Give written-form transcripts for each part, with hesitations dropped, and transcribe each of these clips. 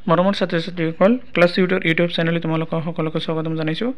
মৰমৰ ছাত্ৰ-ছাত্ৰীসকল class tutor YouTube চেনেলে তোমালোকক সকলোকে স্বাগতম জনাইছোঁ।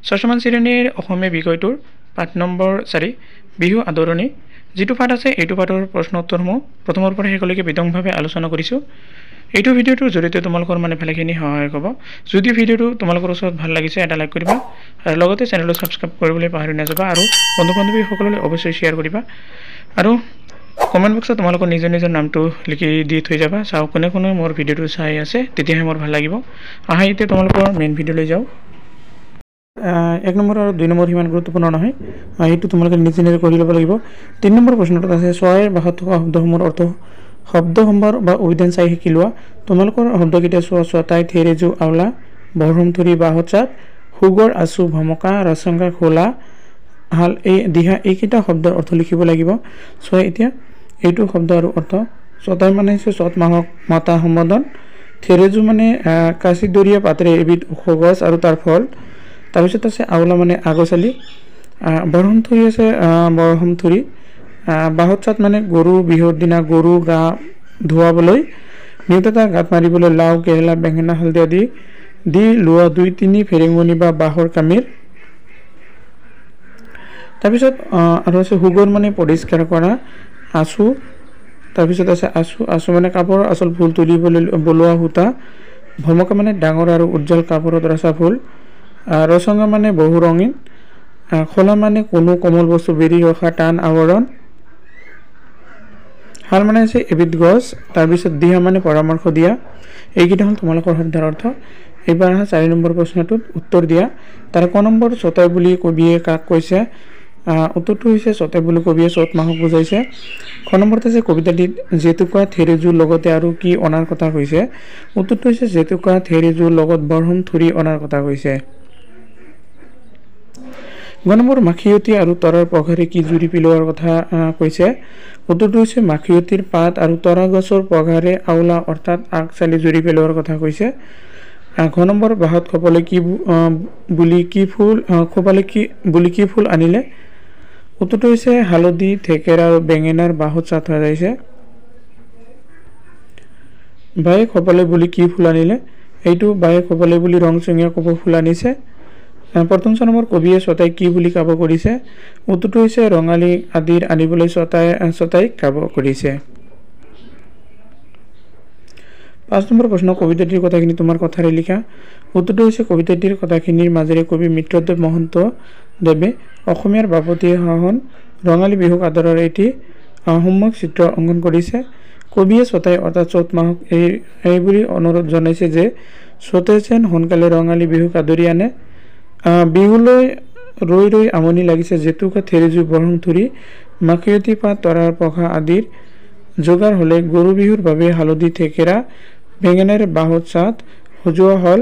ষষ্ঠমান শ্ৰেণীৰ অসমীয়া বিষয়টোৰ পাঠ নম্বৰ 4 বিহু আদৰণি যিটো পাঠ আছে এইটো পাঠৰ প্ৰশ্ন উত্তৰসমূহ প্ৰথমৰ পৰা শেষলৈকে বিতংভাৱে আলোচনা কৰিছোঁ। এইটো ভিডিঅ'টোৰ জৰিয়তে তোমালোকৰ ভালেখিনি সহায় হ'ব। যদি ভিডিঅ'টো তোমালোকৰ ওচৰত ভাল লাগিছে এটা লাইক কৰিবা আৰু লগতে চেনেলটো ছাবস্ক্ৰাইব কৰিবলৈ পাহৰি নাযাবা আৰু বন্ধু-বান্ধৱীসকললৈ অৱশ্যই শ্বেয়াৰ কৰিবা আৰু কমেণ্ট বক্সত তোমালোকৰ নিজৰ নামটো লিখি দি থৈ যাবা। চাওঁ কোনে কোনে মোৰ ভিডিঅ'টো চাই আছে, তেতিয়াহে মোৰ ভাল লাগিব। আহা এতিয়া তোমালোকৰ মেইন ভিডিঅ'লৈ যাওঁ। 1 নম্বৰ আৰু 2 নম্বৰ সিমান গুৰুত্বপূৰ্ণ নহয়, এইটো তোমালোকে নিজে কৰি ল'ব লাগিব। 3 নম্বৰ প্ৰশ্নটোত আছে চৰাইৰ ভাষাত থকা শব্দসমূহৰ অৰ্থ শব্দসম্ভাৰ বা অভিধান চাই শিকি লোৱা। তোমালোকৰ শব্দকেইটা চোৱা ছটাই থেৰেজু আওলা বৰহম থুৰি বাহচাত সুগৰ আচু ভমকা ৰাচংগা খোলা হাল এই দিহা এইকেইটা শব্দৰ অৰ্থ লিখিব লাগিব। চোৱা এতিয়া এইটো শব্দ আৰু অৰ্থ। ছটাই মানে হৈছে চ'ত মাহক মাতা সম্বোধন। থেৰেজু মানে কাঁচিদৰীয়া পাতেৰে এবিধ ওখ গছ আৰু তাৰ ফল। তাৰপিছত আছে আওলা মানে আগচালি। বৰহম থুৰি আছে বৰহম থুৰি। বাহচাত মানে গৰু বিহুৰ দিনা গৰু গা ধুৱাবলৈ নিউততা গাঁত মাৰিবলৈ লাও কেৰেলা বেঙেনা হালধি আদি দি লোৱা 2-3 ফেৰেঙনি বা বাঁহৰ কামিৰ। তাৰপিছত আৰু আছে সুগৰ মানে পৰিষ্কাৰ কৰা আচু। তাৰপিছত আছে আচু মানে কাপোৰৰ আচল ফুল তুলিবলৈ বলোৱা সূতা। ভমকা মানে ডাঙৰ আৰু উজ্জ্বল কাপোৰত ৰচা ফুল। ৰচঙা মানে বহু ৰঙীন। খোলা মানে কোনো কোমল বস্তু বেৰি ৰখা টান আৱৰণ। হাল মানে হৈছে এবিধ গছ। তাৰপিছত দিহা মানে পৰামৰ্শ দিয়া। এইকেইটা হ'ল তোমালোকৰ শব্দৰ অৰ্থ। এইবাৰ 4 নম্বৰ প্ৰশ্নটোত উত্তৰ দিয়া। তাৰ ক নম্বৰ ছটাই বুলি কবিয়ে কাক কৈছে? উত্তৰটো হৈছে ছটাই বুলি কবিয়ে চ'ত মাহক বুজাইছে। খ নম্বৰত আছে কবিতাটিত জেতুকা থেৰেজুৰ লগতে আৰু কি অনাৰ কথা কৈছে? উত্তৰটো হৈছে জেতুকা থেৰেজুৰ লগত বৰহম থুৰি অনাৰ কথা কৈছে। গ নম্বৰ মাখিয়তী আৰু তৰাৰ পঘাৰে কি জুৰি পেলোৱাৰ কথা কৈছে? উত্তৰটো হৈছে মাখিয়তীৰ পাত আৰু তৰা গছৰ পঘাৰে আওলা অৰ্থাৎ আগচালি জুৰি পেলোৱাৰ কথা কৈছে। ঘ নম্বৰ বাঁহত খপালে কি বুলি কি ফুল আনিলে? উত্তৰটো হৈছে হালধি থেকেৰা আৰু বেঙেনাৰ বাঁহত চাত সজাইছে। বায়ে খপালে বুলি কি ফুল আনিলে? এইটো বায়ে খপালে বুলি ৰংচঙীয়া কপৌ ফুল আনিছে। প্ৰথম নম্বৰ কবিয়ে ছটাই কি বুলি কাব কৰিছে? উত্তৰটো হৈছে ৰঙালী আদিৰ আনিবলৈ ছটাই কাব কৰিছে। 5 নম্বৰ প্ৰশ্ন কবিতাটিৰ কথাখিনি তোমাৰ কথাৰে লিখা। উত্তৰটো হৈছে কবিতাটিৰ কথাখিনিৰ মাজেৰে কবি মিত্ৰদেৱ মহন্ত দেৱে অসমীয়াৰ বাপতি সাহোন ৰঙালী বিহুক আদৰৰ এটি সম্যক চিত্ৰ অংকন কৰিছে। কবিয়ে ছটাই অৰ্থাৎ চ'ত মাহক এই বুলি অনুৰোধ জনাইছে যে ছটে যেন সোনকালে ৰঙালী বিহুক আদৰি আনে। বিহুলৈ ৰৈ আমনি লাগিছে জেতুকা থেৰেজু বৰহম থুৰি মাখিয়তী পাত তৰাৰ পঘা আদিৰ যোগাৰ হ'লে গৰু বিহুৰ বাবে হালধি থেকেৰা বেঙেনাৰ বাঁহত চাত সজোৱা হ'ল।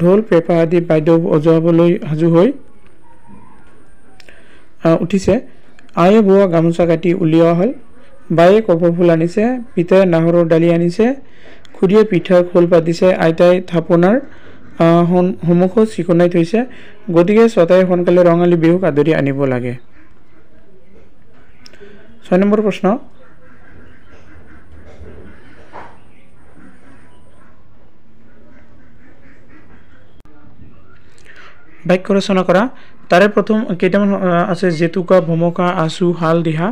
ঢোল পেঁপা আদি বাদ্য বজোৱাবলৈ সাজু হৈ উঠিছে। আয়ে বোৱা গামোচা কাটি উলিওৱা হ'ল। বায়ে কপৌ ফুল আনিছে। পিতাই নাহৰৰ দালি আনিছে। খুৰীয়ে পিঠাৰ খোল পাতিছে। আইতাই থাপনাৰ সন্মুখত চিকুণাই থৈছে। গতিকে ছটাই সোনকালে ৰঙালী বিহুক আদৰি আনিব লাগে। 6 নম্বৰ প্ৰশ্ন বাক্য ৰচনা কৰা। তাৰে প্ৰথম কেইটামান আছে জেতুকা ভমকা আচু হাল দিহা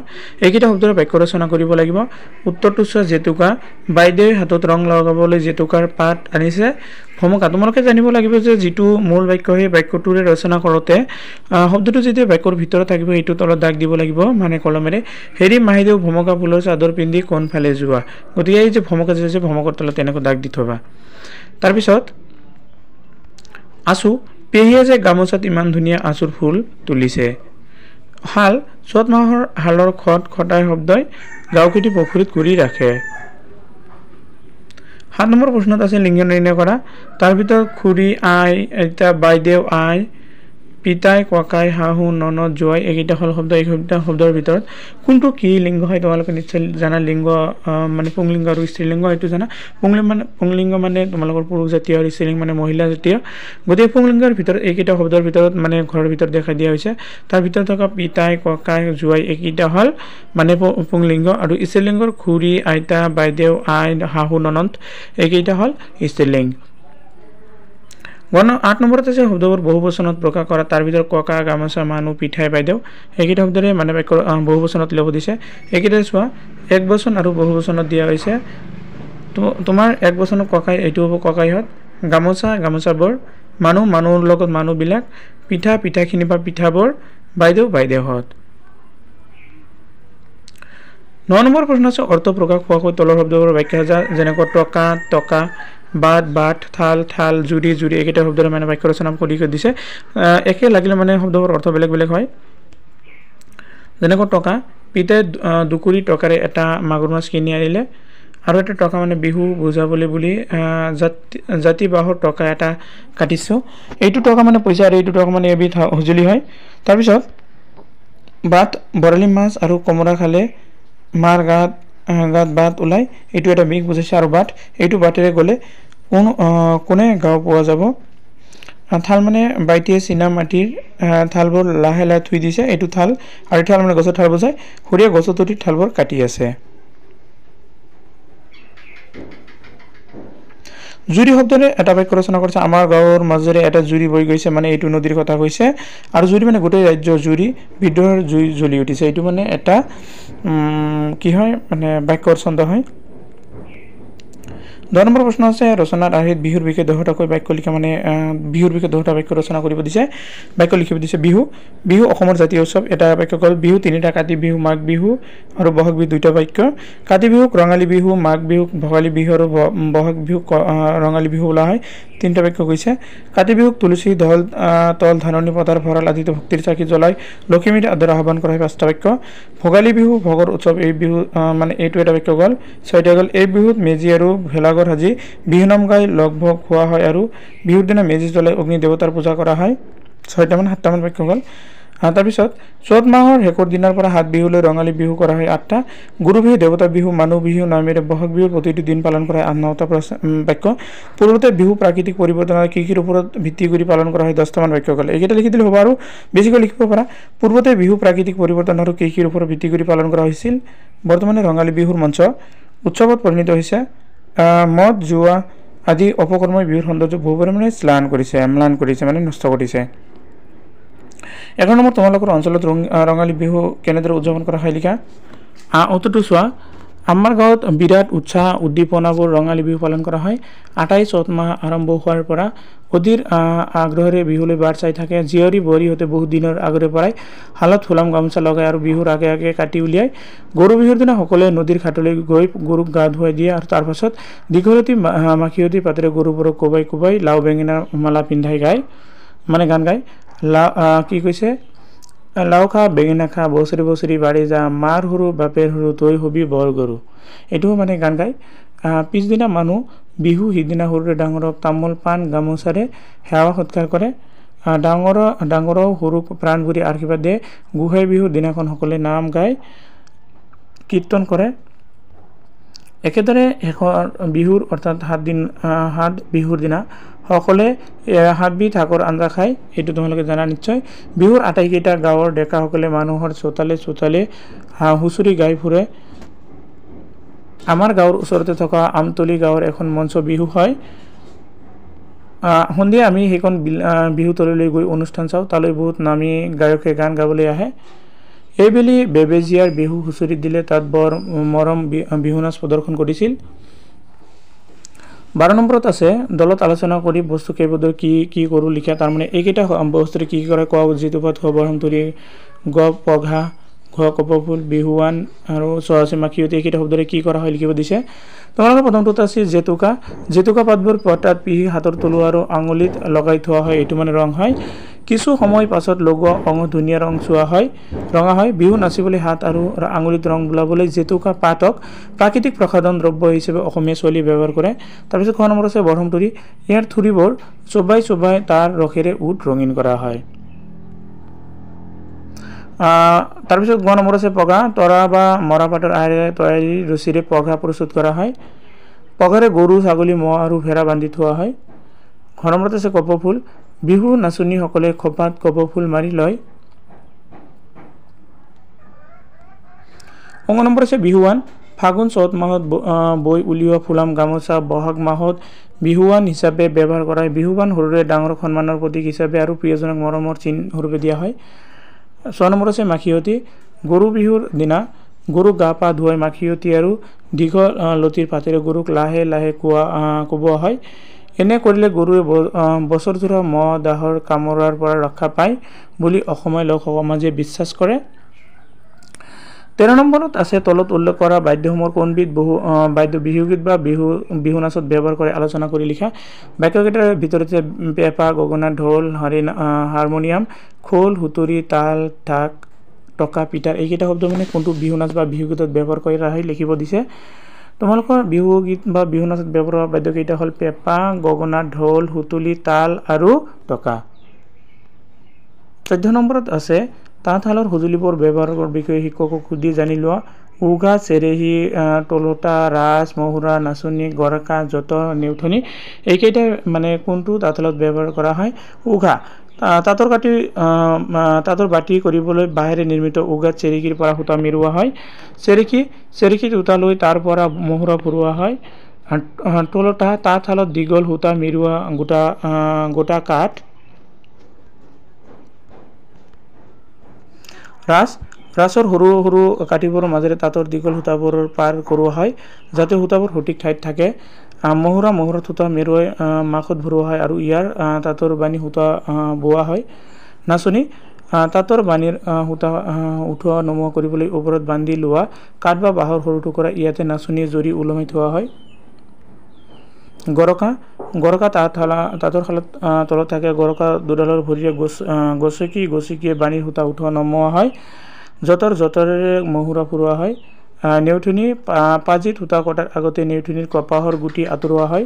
এইকেইটা শব্দৰ বাক্য ৰচনা কৰিব লাগিব। উত্তৰটো চোৱা জেতুকা বাইদেৱে হাতত ৰং লগাবলৈ জেতুকাৰ পাত আনিছে। ভমকা তোমালোকে জানিব লাগিব যে যিটো মূল বাক্য সেই বাক্যটোৰে ৰচনা কৰোঁতে শব্দটো যেতিয়া বাক্যৰ ভিতৰত থাকিব এইটো তলত দাগ দিব লাগিব মানে কলমেৰে। হেৰি মাহিদেউ ভমকা ফুলৰ চাদৰ পিন্ধি কোনফালে যোৱা। গতিকে এই যে ভমকা যে ভমকৰ তলত তেনেকৈ দাগ দি থবা। তাৰপিছত আচু পেহীয়ে যে গামোচাত ইমান ধুনীয়া আচুৰ ফুল তুলিছে। হাল চ'ত মাহৰ হালৰ খটাই শব্দই গাঁওখেতি পুখুৰীত কৰি ৰাখে। 7 নম্বৰ প্ৰশ্নত আছে লিংগ নিৰ্ণয় কৰা। তাৰ ভিতৰত খুৰী আই আইতা বাইদেউ আই পিতাই ককাই শাহু ননদ জোৱাই এইকেইটা হল শব্দ। এইকেইটা শব্দৰ ভিতৰত কোনটো কি লিংগ হয় তোমালোকে নিশ্চয় জানা। লিংগ মানে পুংলিংগ আৰু স্ত্ৰীলিংগ এইটো জানা। পুংলিংগ মানে তোমালোকৰ পুৰুষ জাতীয় আৰু স্ত্ৰীলিংগ মানে মহিলা জাতীয়। গতিকে পুংলিংগৰ ভিতৰত এইকেইটা শব্দৰ ভিতৰত মানে ঘৰৰ ভিতৰত দেখা দিয়া হৈছে। তাৰ ভিতৰত থকা পিতাই ককাই জোৱাই এইকেইটা হ'ল মানে পুংলিংগ আৰু স্ত্ৰীলিংগৰ খুৰী আইতা বাইদেউ আই শাহু ননদ এইকেইটা হ'ল স্ত্ৰীলিংগ। 8 নম্বৰত আছে শব্দবোৰ বহুবচনত প্ৰকাশ কৰা। তাৰ ভিতৰত ককা গামোচা মানুহ পিঠাই বাইদেউ এইকেইটা শব্দৰে মানে বাক্য বহুবচনত ল'ব দিছে। এইকেইটা চোৱা এক বচন আৰু বহুবচনত দিয়া হৈছে। তোমাৰ এক বচনত ককাই এইটো হ'ব ককাইহঁত, গামোচা গামোচাবোৰ, মানুহ মানুহৰ লগত মানুহবিলাক, পিঠা পিঠাখিনি বা পিঠাবোৰ, বাইদেউ বাইদেউহঁত। 9 নম্বৰ প্ৰশ্ন আছে অৰ্থ প্ৰকাশ হোৱাকৈ তলৰ শব্দবোৰ ব্যাখ্যা যা যেনেকৈ টকা টকা, বাট বাট, থাল থাল, জুৰি জুৰি এইকেইটা শব্দৰে মানে বাক্য ৰচনা কৰি দিছে। একে লাগিলে মানে শব্দবোৰ অৰ্থ বেলেগ বেলেগ হয়। যেনেকৈ টকা, পিতাই দুকুৰি টকাৰে এটা মাগুৰ মাছ কিনি আনিলে। আৰু এটা টকা মানে বিহু বুজাবলৈ বুলি জাতি বাঁহৰ টকা এটা কাটিছোঁ। এইটো টকা মানে পইচা আৰু এইটো টকা মানে এবিধ সঁজুলি হয়। তাৰপিছত বাট, বৰালি মাছ আৰু কোমোৰা খালে মাৰ গাত বাট ওলাই, এইটো এটা বিষ বুজাইছে। আৰু বাট, এইটো বাটেৰে গ'লে কোনে গাঁও পোৱা যাব। থাল মানে বাইটিয়ে চীনা মাটিৰ থালবোৰ লাহে লাহে থুই দিছে, এইটো থাল। আৰু থাল মানে গছৰ থাল বুজায়। খুৰীয়ে গছৰ তলিত থালবোৰ কাটি আছে। জুৰি শব্দৰে এটা বাক্য ৰচনা কৰিছে। আমাৰ গাঁৱৰ মাজেৰে এটা জুৰি বৈ গৈছে, মানে এইটো নদীৰ কথা কৈছে। আৰু জুৰি মানে গোটেই ৰাজ্যৰ জুৰি, বিদ্ৰোহৰ জুই জ্বলি উঠিছে, এইটো মানে এটা কি হয় মানে বাক্যৰ ছন্দ হয়। 10 নম্বৰ প্ৰশ্ন আছে ৰচনাৰ আৰ্হিত বিহুৰ বিষয়ে 10টাকৈ বাক্য লিখা, মানে বিহুৰ বিষয়ে 10টা বাক্য ৰচনা কৰিব দিছে, বাক্য লিখিব দিছে। বিহু, বিহু অসমৰ জাতীয় উৎসৱ, এটা বাক্য গ'ল। বিহু 3টা, কাতি বিহু, মাঘ বিহু আৰু বহাগ বিহু 2টা বাক্য। কাতি বিহুক ৰঙালী বিহু, মাঘ বিহুক ভোগালী বিহু আৰু বহাগ বিহুক ৰঙালী বিহু বোলা হয়, 3টা বাক্য কৈছে। কাতি বিহুক তুলসী ঢল তল ধাননি পথাৰ ভঁৰাল আদিতে ভক্তিৰ চাকি জ্বলাই লখিমীৰ আদৰ আহ্বান কৰা হয়, 5টা বাক্য। ভোগালী বিহু ভোগৰ উৎসৱ, এই বিহু মানে এইটো এটা বাক্য গ'ল, 6টা গ'ল। এই বিহুত মেজি আৰু ভেলাঘৰ সাজি বিহুনাম গাই লগ ভোগ খোৱা হয় আৰু বিহুৰ দিনা মেজি জ্বলাই অগ্নি দেৱতাৰ পূজা কৰা হয়, 6টামান 7টামান বাক্য গ'ল। তাৰপিছত চ'ত মাহৰ শেষৰ দিনাৰ পৰা 7 বিহুলৈ ৰঙালী বিহু কৰা হয়, 8টা। গুৰু বিহু, দেৱতা বিহু, মানুহ বিহু নামেৰে বহাগ বিহুৰ প্ৰতিটো দিন পালন কৰা হয়, 9টা বাক্য। পূৰ্বতে বিহু প্ৰাকৃতিক পৰিৱৰ্তন আৰু কৃষিৰ ওপৰত ভিত্তি কৰি পালন কৰা হয়, 10টামান বাক্য গ'ল। এইকেইটা লিখি দিলে হ'ব আৰু বেছিকৈ লিখিব পাৰা। পূৰ্বতে বিহু প্ৰাকৃতিক পৰিৱৰ্তন আৰু কৃষিৰ ওপৰত ভিত্তি কৰি পালন কৰা হৈছিল, বৰ্তমানে ৰঙালী বিহুৰ মঞ্চ উৎসৱত পৰিণত হৈছে। মদ জুৱা আদি অপকৰ্মই বিহুৰ সৌন্দৰ্য বহু পৰিমাণে ম্লান কৰিছে মানে নষ্ট কৰিছে। 11 নম্বৰ তোমালোকৰ অঞ্চলত ৰঙালী বিহু কেনেদৰে উদযাপন কৰা হয় লিখা। উত্তৰটো চোৱা। আমাৰ গাঁৱত বিৰাট উৎসাহ উদ্দীপনাবোৰ ৰঙালী বিহু পালন কৰা হয়। 28 চ'ত মাহ আৰম্ভ হোৱাৰ পৰা অধীৰ আগ্ৰহেৰে বিহুলৈ বাট চাই থাকে। জীয়ৰী বোৱাৰীহঁতে বহুত দিনৰ আগৰে পৰাই হালত ফুলাম গামোচা লগাই আৰু বিহুৰ আগে আগে কাটি উলিয়াই গৰু বিহুৰ দিনা সকলোৱে নদীৰ ঘাটলৈ গৈ গৰুক গা ধুৱাই দিয়ে আৰু তাৰ পাছত দীঘলতী মাখিয়তী পাতেৰে গৰুবোৰক কোবাই কোবাই লাও বেঙেনা মালা পিন্ধাই গান গায়। কি কৈছে, লাও খা বেঙেনা খা বছৰি বছৰি বাঢ়ি যা, মাৰ সৰু বাপেৰ সৰু তই হবি বৰ গৰু, এইটোও মানে গান গায়। পিছদিনা মানুহ বিহু, সিদিনা সৰুৰে ডাঙৰক তামোল পাণ গামোচাৰে সেৱা সৎকাৰ কৰে। ডাঙৰেও সৰুক প্ৰাণ ভৰি আশীৰ্বাদ দিয়ে। গোসাই বিহুৰ দিনাখন সকলোৱে নাম গাই কীৰ্তন কৰে। একেদৰে শেষৰ বিহুৰ অৰ্থাৎ 7 বিহুৰ দিনা সকলোৱে 7 বিধ শাকৰ আঞ্জা খায়, এইটো তোমালোকে জানা নিশ্চয়। বিহুৰ আটাইকেইটা গাঁৱৰ ডেকাসকলে মানুহৰ চোতালে চোতালে হুঁচৰি গাই ফুৰে। আমাৰ গাঁৱৰ ওচৰতে থকা আমতলী গাঁৱৰ এখন মঞ্চ বিহু হয়। সন্ধিয়া আমি সেইখন বিহুতলীলৈ গৈ অনুষ্ঠান চাওঁ, তালৈ বহুত নামী গায়কে গান গাবলৈ আহে। এইবেলি বেবেজীয়াৰ বিহু হুঁচৰি দিলে তাত বৰ মৰম বিহু নাচ প্ৰদৰ্শন কৰিছিল। 12 নম্বৰত আছে দলত আলোচনা কৰি বস্তু কেইপদৰ কি কৰোঁ লিখা। তাৰমানে এইকেইটা বস্তুৰে কি কৰে কোৱা। যিটো পদ খ বৰহমতুৰি, গ পঘা, ঘ কপৌফুল, বিহুৱান আৰু চৰাচী মাখিয়তী, এইকেইটা শব্দৰে কি কৰা হয় লিখিব দিছে। তোমালোকৰ প্ৰথমটোত আছে জেতুকা পাতবোৰ পতাত পিহি হাতৰ তলুৱা আৰু আঙুলিত লগাই থোৱা হয়, এইটো মানে ৰং হয়। কিছু সময় পাছত লগোৱা অংগ ধুনীয়া ৰঙা হয়। বিহু নাচিবলৈ হাত আৰু আঙুলিত ৰং বোলাবলৈ জেতুকা পাতক প্ৰাকৃতিক প্ৰসাধন দ্ৰব্য হিচাপে অসমীয়া ছোৱালী ব্যৱহাৰ কৰে। তাৰপিছত খ নম্বৰ আছে বৰহমতুৰি, ইয়াৰ থুৰিবোৰ চোবাই তাৰ ৰসেৰে উট ৰঙীন কৰা হয়। তাৰপিছত গ নম্বৰ আছে পঘা তৰা বা মৰাপাটৰ আঁৰে তৈয়াৰী ৰছীৰে পঘা প্ৰস্তুত কৰা হয় পঘাৰে গৰু ছাগলী ম'হ আৰু ভেড়া বান্ধি থোৱা হয় ঘ নম্বৰত আছে কপৌফুল বিহু নাচনীসকলে খোপাত কপৌফুল মাৰি লয় অ নম্বৰ আছে বিহুৱান ফাগুন চ'ত মাহত বৈ উলিওৱা ফুলাম গামোচা বহাগ মাহত বিহুৱান হিচাপে ব্যৱহাৰ কৰা হয় বিহুৱান সৰুৰে ডাঙৰক সন্মানৰ প্ৰতীক হিচাপে আৰু প্ৰিয়জনক মৰমৰ চিন স্বৰূপে দিয়া হয় 6 নম্বৰ আছে মাখিয়তী গৰু বিহুৰ দিনা গৰুক গা পা ধুৱাই মাখিয়তী আৰু দীঘল লতিৰ পাতেৰে গৰুক লাহে লাহে কোবোৱা হয় এনে কৰিলে গৰুৱে বছৰজোৰা মহ দাহৰ কামোৰাৰ পৰা ৰক্ষা পায় বুলি অসমীয়া লোকসমাজে বিশ্বাস কৰে 13 নম্বৰত আছে তলত উল্লেখ কৰা বাদ্যসমূহৰ কোনবিধ বাদ্য বিহুগীত বা বিহু নাচত ব্যৱহাৰ কৰে আলোচনা কৰি লিখা বাক্যকেইটাৰ ভিতৰতে পেঁপা গগনা ঢোল হাৰমনিয়াম খোল হুতুৰি তাল ঢাক টকা পিটাৰ এইকেইটা শব্দ মানে কোনটো বিহু নাচ বা বিহুগীতত ব্যৱহাৰ কৰা হয় লিখিব দিছে তোমালোকৰ বিহুগীত বা বিহু নাচত ব্যৱহাৰ কৰা বাদ্যকেইটা হ'ল পেঁপা গগনা ঢোল হুতুলি তাল আৰু টকা 14 নম্বৰত আছে তাঁতশালৰ সঁজুলিবোৰ ব্যৱহাৰৰ বিষয়ে শিক্ষকক সুধি জানি লোৱা উঘা চেৰেহী টলোটা ৰাজ মহুৰা নাচনী গৰকা যঁতৰ নেউঠনি এইকেইটা মানে কোনটো তাঁতশালত ব্যৱহাৰ কৰা হয় উঘা তাঁতৰ বাতি কৰিবলৈ বাঁহেৰে নিৰ্মিত উঘাত চেৰেকীৰ পৰা সূতা মেৰুৱা হয় চেৰেকীত সূতা লৈ তাৰ পৰা মহুৰা ভৰোৱা হয় টলোটা তাঁতশালত দীঘল সূতা মেৰুৱা গোটা কাঠ ৰাছৰ সৰু সৰু কাঠিবোৰৰ মাজেৰে তাঁতৰ দীঘল সূতাবোৰৰ পাৰ কৰোৱা হয় যাতে সূতাবোৰ সঠিক ঠাইত থাকে মহুৰাত সূতা মেৰুৱাই মাখত ভৰোৱা হয় আৰু ইয়াৰ তাঁতৰ বানি সূতা বোৱা হয় নাচনী তাঁতৰ বাণীৰ সূতা উঠোৱা নমোৱা কৰিবলৈ ওপৰত বান্ধি লোৱা কাঠ বা বাঁহৰ সৰু টুকুৰা ইয়াতে নাচনীয়ে জৰি ওলমাই থোৱা হয় গৰকা তাঁতৰ শালত তলত থাকে গৰকা দুডালৰ ভৰিৰে গছকিয়ে বাণীৰ সূতা উঠোৱা নমোৱা হয় যঁতৰেৰে মহুৰা ফুৰোৱা হয় নেউঠনি পাজিত সূতা কটাৰ আগতে নেউঠনিৰ কপাহৰ গুটি আঁতৰোৱা হয়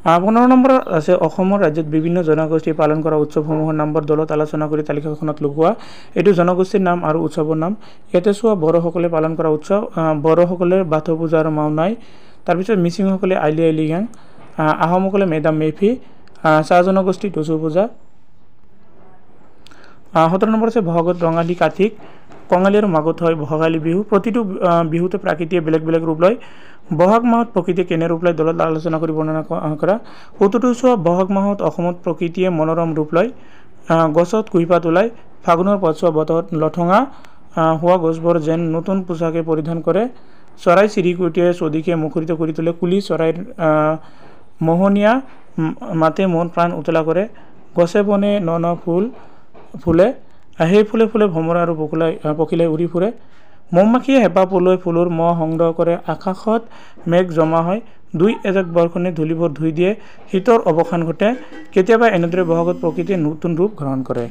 15 নম্বৰত আছে অসমৰ ৰাজ্যত বিভিন্ন জনগোষ্ঠী পালন কৰা উৎসৱসমূহৰ নামৰ দলত আলোচনা কৰি তালিকাখনত লগোৱা এইটো জনগোষ্ঠীৰ নাম আৰু উৎসৱৰ নাম ইয়াতে চোৱা বড়োসকলে পালন কৰা উৎসৱ বড়োসকলে বাথৌ পূজা আৰু মাওনাই তাৰপিছত মিচিংসকলে আলি আই লৃগাং আহোমসকলে মেডাম মেফি চাহ জনগোষ্ঠী টুচু পূজা 17 নম্বৰ আছে বহাগত ৰঙালী কাঠিক কঙালী আৰু মাঘত হয় ভোগালী বিহু প্ৰতিটো বিহুতে প্ৰাকৃতিয়ে বেলেগ বেলেগ ৰূপ লয় বহাগ মাহত প্ৰকৃতিয়ে কেনে ৰূপ লয় দলত আলোচনা কৰি বৰ্ণনা কৰা উত্তৰটো চোৱা বহাগ মাহত অসমত প্ৰকৃতিয়ে মনোৰম ৰূপ লয় গছত কুঁহিপাত ওলায় ফাগুনৰ পথছোৱা বতৰত লঠঙা হোৱা গছবোৰ যেন নতুন পোচাকে পৰিধান কৰে চৰাই চিৰিকটিয়ে চদিকে মুখৰিত কৰি তোলে কুলি চৰাইৰ মোহনীয়া মাতে মন প্ৰাণ উতলা কৰে গছে বনে ন ফুল ফুলে সেই ফুলে ফুলে ভমৰা আৰু পখিলাই উৰি ফুৰে মৌমাখিয়ে হেঁপা পলুৱাই ফুলৰ মহ সংগ্ৰহ কৰে আকাশত মেঘ জমা হয় দুই এজাক বৰষুণে ধূলিবোৰ ধুই দিয়ে শীতৰ অৱসান ঘটে কেতিয়াবা এনেদৰে বহাগত প্ৰকৃতিয়ে নতুন ৰূপ গ্ৰহণ কৰে